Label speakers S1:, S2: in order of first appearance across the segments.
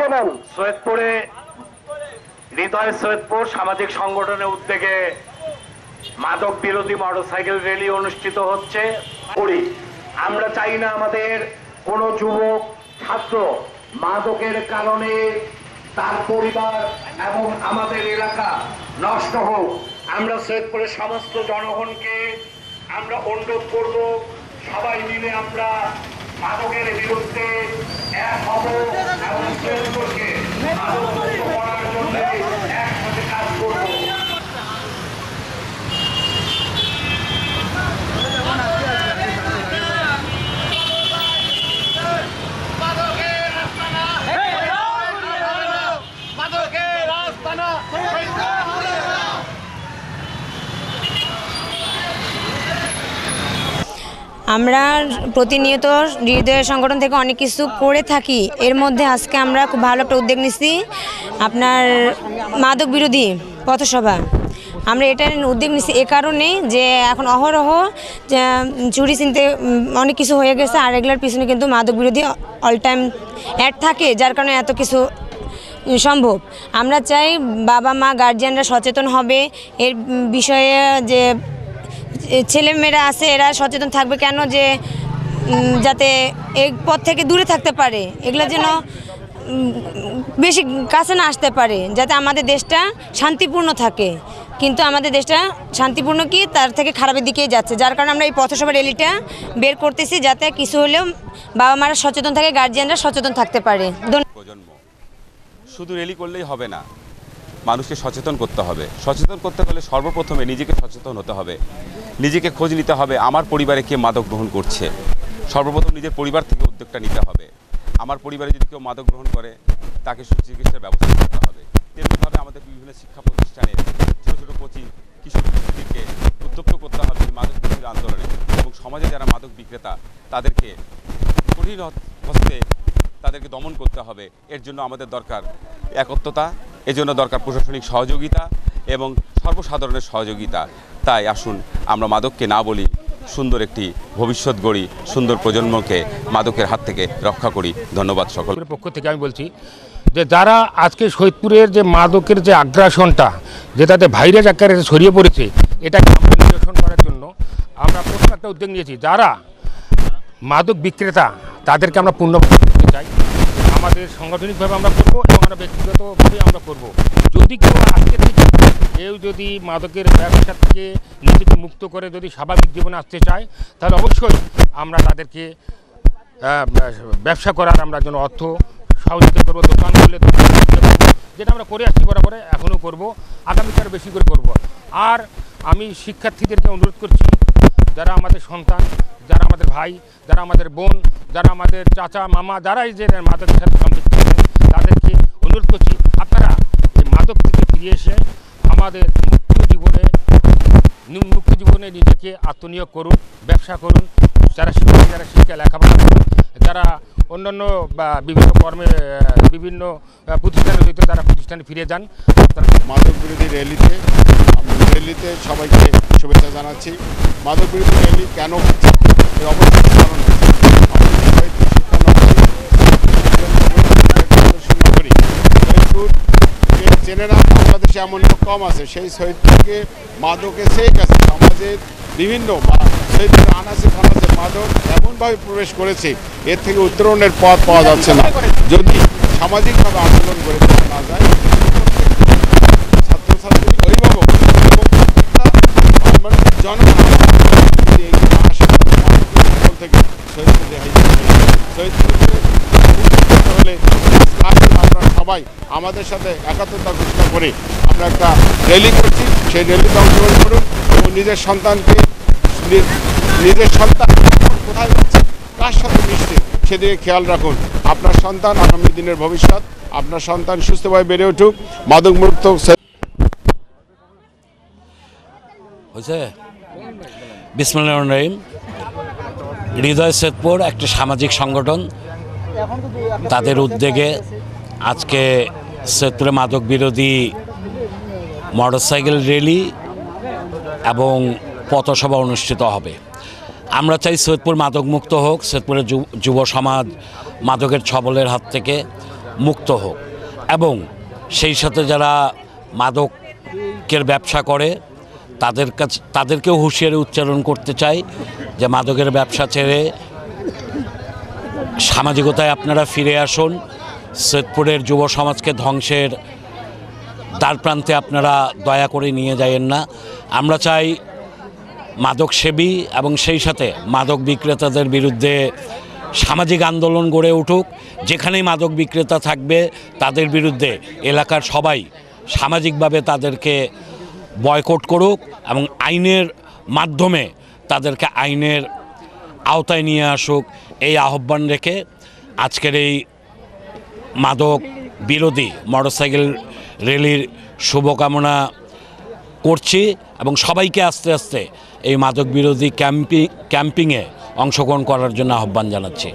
S1: বলেন।
S2: সৈয়দপুরে হৃদয় সৈয়দপুর সামাজিক সংগঠনের উদ্যোগে মাদক বিরোধী মোটরসাইকেল র্যালি অনুষ্ঠিত হচ্ছে। আমরা চাই না আমাদের কোন যুবক ছাত্র মাদকের কারণে তার পরিবার এবং আমাদের এলাকা নষ্ট হোক। আমরা সৈয়দপুরের সমস্ত জনগণকে আমরা অনুরোধ করব, সবাই মিলে আমরা মাদকের বিরুদ্ধে এক হব এবং সৈয়দপুরকে মাদক মুক্ত করার জন্য একসাথে কাজ করব।
S3: আমরা প্রতিনিয়ত হৃদয় সংগঠন থেকে অনেক কিছু করে থাকি। এর মধ্যে আজকে আমরা খুব ভালো একটা উদ্যোগ নিচ্ছি, আপনার মাদক বিরোধী পথসভা। আমরা এটার উদ্যোগ নিচ্ছি এ কারণে যে এখন অহরহ চুরি চিনতে অনেক কিছু হয়ে গেছে, আর এগুলোর পিছনে কিন্তু মাদক বিরোধী অল টাইম অ্যাড থাকে, যার কারণে এত কিছু সম্ভব। আমরা চাই বাবা মা গার্জিয়ানরা সচেতন হবে এর বিষয়ে, যে ছেলেমেয়েরা আছে এরা সচেতন থাকবে কেন, যে যাতে এই পথ থেকে দূরে থাকতে পারে, এগুলো যেন বেশি কাছে না আসতে পারে, যাতে আমাদের দেশটা শান্তিপূর্ণ থাকে। কিন্তু আমাদের দেশটা শান্তিপূর্ণ কি তার থেকে খারাপের দিকেই যাচ্ছে, যার কারণে আমরা এই পথসভা র্যালিটা বের করতেছি, যাতে কিছু হলেও বাবা মারা সচেতন থাকে, গার্জিয়ানরা সচেতন থাকতে পারে।
S4: প্রজন্ম শুধু র্যালি করলেই হবে না, মানুষকে সচেতন করতে হবে। সচেতন করতে হলে সর্বপ্রথমে নিজেকে সচেতন হতে হবে, নিজেকে খোঁজ নিতে হবে আমার পরিবারে কে মাদক গ্রহণ করছে। সর্বপ্রথম নিজের পরিবার থেকে উদ্যোগটা নিতে হবে। আমার পরিবারে যদি কেউ মাদক গ্রহণ করে তাকে সুচিকিৎসার ব্যবস্থা করতে হবে। তেমনিভাবে আমাদের বিভিন্ন শিক্ষা প্রতিষ্ঠানে ছোটো ছোটো কোচিং কিশোর কিশোরীদেরকে উদ্যুক্ত করতে হবে মাদক বিরোধী আন্দোলনে, এবং সমাজে যারা মাদক বিক্রেতা তাদেরকে কঠিন হস্তে তাদেরকে দমন করতে হবে। এর জন্য আমাদের দরকার একত্রতা, এজন্য দরকার প্রশাসনিক সহযোগিতা এবং সর্বসাধারণের সহযোগিতা। তাই আসুন আমরা মাদককে না বলি, সুন্দর একটি ভবিষ্যৎ গড়ি, সুন্দর প্রজন্মকে মাদকের হাত থেকে রক্ষা করি। ধন্যবাদ সকলের
S5: পক্ষ থেকে। আমি বলছি যে যারা আজকে সৈয়দপুরের যে মাদকের যে আগ্রাসনটা যেটাতে ভাইরাস আকারে ছড়িয়ে পড়েছে, এটাকে আমরা নিরসন করার জন্য আমরা প্রথম একটা উদ্যোগ নিয়েছি। যারা মাদক বিক্রেতা তাদেরকে আমরা পুনর্বাসন করতে চাই। আমাদের সাংগঠনিকভাবে আমরা করবো এবং আমরা ব্যক্তিগতভাবে আমরা করব। যদি কেউ আজকে থেকে কেউ যদি মাদকের ব্যবসা থেকে নিজেকে মুক্ত করে যদি স্বাভাবিক জীবনে আসতে চায়, তাহলে অবশ্যই আমরা তাদেরকে ব্যবসা করার আমরা যেন অর্থ সহযোগিতা করবো, দোকান খুলে যেটা আমরা করে আসছি বরাবরে এখনও করব, আগামীতে আরও বেশি করে করব। আর আমি শিক্ষার্থীদেরকে অনুরোধ করছি, যারা আমাদের সন্তান, যারা আমাদের ভাই, যারা আমাদের বোন, যারা আমাদের চাচা মামা, যারা এই যে মাদকের সাথে সম্পৃক্ত আছেন, তাদেরকে অনুরোধ করছি আপনারা এই মাদক থেকে ফিরে এসে আমাদের মুক্ত জীবনে নিজেকে আত্মনিয়োগ করুন, ব্যবসা করুন। যারা শিক্ষার্থী, যারা শিক্ষা লেখাপড়া করুন, যারা অন্যান্য বা বিভিন্ন কর্মে বিভিন্ন প্রতিষ্ঠানে জড়িত, তারা প্রতিষ্ঠানে ফিরে যান।
S6: মাদক বিরোধী র্যালিতে সবাইকে শুভেচ্ছা জানাচ্ছি। মাদক বিরোধী র্যালি কেন হচ্ছে এর অবশ্যই কারণ চেনে না, বাংলাদেশে এমন লোক কম আছে সেই সৈয়দপুরকে মাদকে সেই গেছে। সমাজের বিভিন্ন সৈয়দপুর আনাচে ফানাচে মাদক এমনভাবে প্রবেশ করেছে, এর থেকে উত্তরণের পথ পাওয়া যাচ্ছে না। যদি সামাজিকভাবে আন্দোলন করে তোলা না যায়, ছাত্রছাত্রী, অভিভাবক এবং জনগণ থেকে হলে আপনারা সবাই আমাদের সাথে একাত্মতা ঘোষণা করে আমরা একটা র্যালি করছি। সেই র্যালিতে অংশগ্রহণ করুন এবং নিজের সন্তান কোথায় যাচ্ছে, কার সাথে মিশছে সেদিকে খেয়াল রাখুন। আপনার সন্তান আগামী দিনের ভবিষ্যৎ, আপনার সন্তান সুস্থভাবে বেড়ে উঠুক, মাদক মুক্ত
S7: হয়েছে। বিসমিল্লাহির রহিম। হৃদয় সৈয়দপুর একটি সামাজিক সংগঠন, তাদের উদ্যোগে আজকে সৈয়দপুরে মাদক বিরোধী মোটরসাইকেল র্যালি এবং পথসভা অনুষ্ঠিত হবে। আমরা চাই সৈয়দপুর মাদক মুক্ত হোক, সৈয়দপুরের যুব সমাজ মাদকের ছবলের হাত থেকে মুক্ত হোক, এবং সেই সাথে যারা মাদকের ব্যবসা করে তাদেরকেও হুঁশিয়ারি উচ্চারণ করতে চাই যে মাদকের ব্যবসা ছেড়ে সামাজিকতায় আপনারা ফিরে আসুন। সৈয়দপুরের যুব সমাজকে ধ্বংসের দ্বারপ্রান্তে আপনারা দয়া করে নিয়ে যাবেন না। আমরা চাই মাদক সেবী এবং সেই সাথে মাদক বিক্রেতাদের বিরুদ্ধে সামাজিক আন্দোলন গড়ে উঠুক। যেখানেই মাদক বিক্রেতা থাকবে তাদের বিরুদ্ধে এলাকার সবাই সামাজিকভাবে তাদেরকে বয়কট করুক এবং আইনের মাধ্যমে তাদেরকে আইনের আওতায় নিয়ে আসুক, এই আহ্বান রেখে আজকের এই মাদক বিরোধী মোটরসাইকেল র্যালির শুভকামনা করছি এবং সবাইকে আস্তে আস্তে এই মাদক বিরোধী ক্যাম্পিংয়ে অংশগ্রহণ করার জন্য আহ্বান জানাচ্ছি।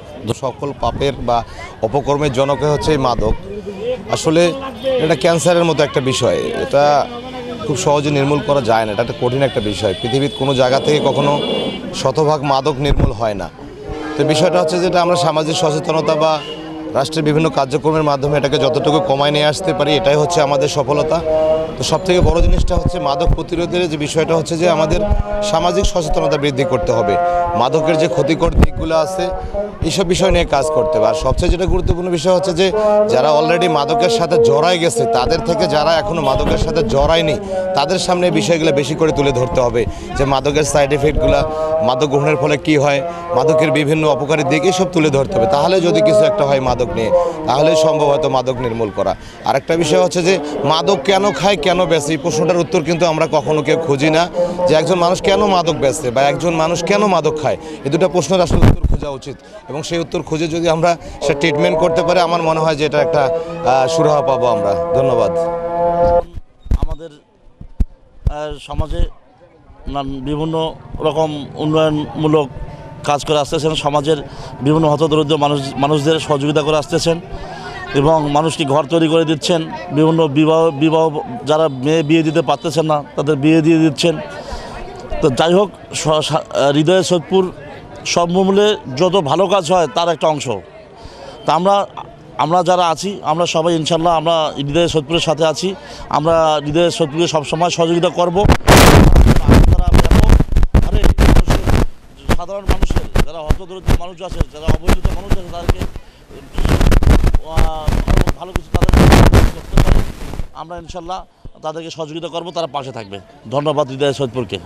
S1: সকল পাপের বা অপকর্মের জনকে হচ্ছে এই মাদক। আসলে এটা ক্যান্সারের মতো একটা বিষয়, এটা খুব সহজে নির্মূল করা যায় না, এটা একটা কঠিন একটা বিষয়। পৃথিবীর কোনো জায়গা থেকে কখনো শতভাগ মাদক নির্মূল হয় না। তো বিষয়টা হচ্ছে যেটা আমরা সামাজিক সচেতনতা বা রাষ্ট্রের বিভিন্ন কার্যক্রমের মাধ্যমে এটাকে যতটুকু কমায় নিয়ে আসতে পারি, এটাই হচ্ছে আমাদের সফলতা। তো সবথেকে বড় জিনিসটা হচ্ছে মাদক প্রতিরোধের যে বিষয়টা হচ্ছে যে আমাদের সামাজিক সচেতনতা বৃদ্ধি করতে হবে। মাদকের যে ক্ষতিকর দিকগুলো আছে এইসব বিষয় নিয়ে কাজ করতে হবে। আর সবচেয়ে যেটা গুরুত্বপূর্ণ বিষয় হচ্ছে যে যারা অলরেডি মাদকের সাথে জড়ায় গেছে তাদের থেকে যারা এখনও মাদকের সাথে জড়ায়নি তাদের সামনে এই বিষয়গুলো বেশি করে তুলে ধরতে হবে, যে মাদকের সাইড এফেক্টগুলো, মাদক গ্রহণের ফলে কি হয়, মাদকের বিভিন্ন অপকারী দিক এসব তুলে ধরতে হবে। তাহলে যদি কিছু একটা হয় মাদক নিয়ে, তাহলে সম্ভব হয়তো মাদক নির্মূল করা। আরেকটা বিষয় হচ্ছে যে মাদক কেন খায়, কেন বেচে, এই প্রশ্নটার উত্তর কিন্তু আমরা কখনো কেউ খুঁজি না, যে একজন মানুষ কেন মাদক বেচে বা একজন মানুষ কেন মাদক খায়। এই দুটো প্রশ্নের আসলে উত্তর খোঁজা উচিত এবং সেই উত্তর খুঁজে যদি আমরা সে ট্রিটমেন্ট করতে পারি, আমার মনে হয় যে এটা একটা সুরাহা পাবো আমরা। ধন্যবাদ।
S8: আমাদের সমাজে বিভিন্ন রকম উন্নয়নমূলক কাজ করে আসতেছেন, সমাজের বিভিন্ন হতদরিদ্র মানুষদের সহযোগিতা করে আসতেছেন এবং মানুষকে ঘর তৈরি করে দিচ্ছেন। বিভিন্ন বিবাহ যারা মেয়ে বিয়ে দিতে পারতেছেন না তাদের বিয়ে দিয়ে দিচ্ছেন। তো যাই হোক, হৃদয়ে সৈয়দপুর সর্বমূলে যত ভালো কাজ হয় তার একটা অংশ। তা আমরা যারা আছি আমরা সবাই ইনশাল্লাহ আমরা হৃদয়ে সৈয়দপুরের সাথে আছি। আমরা হৃদয়ে সৈয়দপুরকে সবসময় সহযোগিতা করব। সাধারণ মানুষের যারা হতদরিদ্র মানুষ আছে, যারা অবহেলিত মানুষ আছে, তাদেরকে ভালো কিছু তাদের করতে পারে আমরা ইনশাল্লাহ তাদেরকে সহযোগিতা করব, তারা পাশে থাকবে। ধন্যবাদ হৃদয়ে সৈয়দপুরকে।